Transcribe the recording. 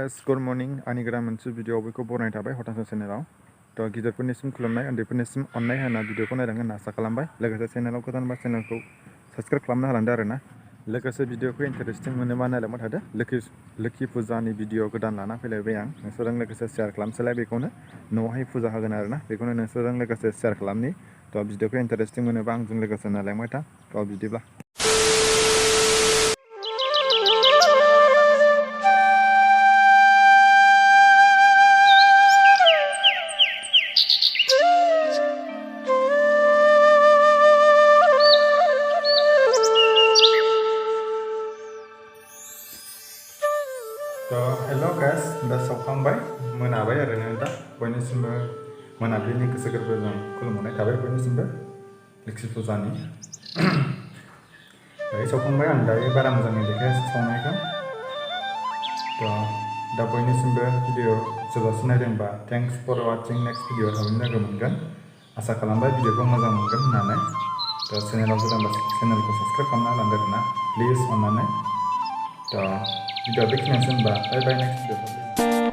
guys, good morning. आंनि गोदान मोनसे भिडिअ बयखौ बरायनाय थाबाय हटासा चेनेलाव। थ' गिदिरफोरनिसिम खुलुमनाय, उन्दैफोरनिसिम अननाय होना भिडिअखौ नायदों होनना आसा खालामबाय। लोगोसे चेनेलाव गोदानबा चेनेलखौ साबस्क्राइब खालामना होलांदो आरोना। लोगोसे भिडिअखौ इन्टारेस्टिं मोनोबा नायलांबाय थादो। लोखि फुजानि भिडिअ गोदान लाना फैलायबाय आं। नोंसोरजों लोगोसे शेयार खालामसैलाय बेखौनो। न'आवहाय फुजा होगोन आरोना। बेखौनो नोंसोरजों लोगोसे शेयार खालामनि। थ' भिडिअखौ इन्टारेस्टिं मोनोबा आंजों लोगोसे नायलांबाय था। थ' बिदिब्ला हेलो गाइस, दा सावखांबाय मोनाबाय आरोना दा बयनिसिमबो मोनाबिलिनि गोसो गोरबोजों खुलुमहरनाय थाबाय बयनिसिमबो लोक्षि फुजानि दायो सावखांबाय आं दायो बारा मोजाङै देखायासै सावनायखौ दा बयनिसिमबो भिडिअ जोबजासिम नायदोंबा thanks for watching next video थाबैनो लोगो मोनगोन आसा खालामबाय भिडिअखौ मोजां मोनगोन होननानै दा चेनेलाव गोदानबा चेनेलखौ साबस्क्राइब खालामना लांदो आरोना प्लिज अननानै दा भिडिअ बेखिनियानोसै होनबा बाय बाय नेक्स्ट भिडिअ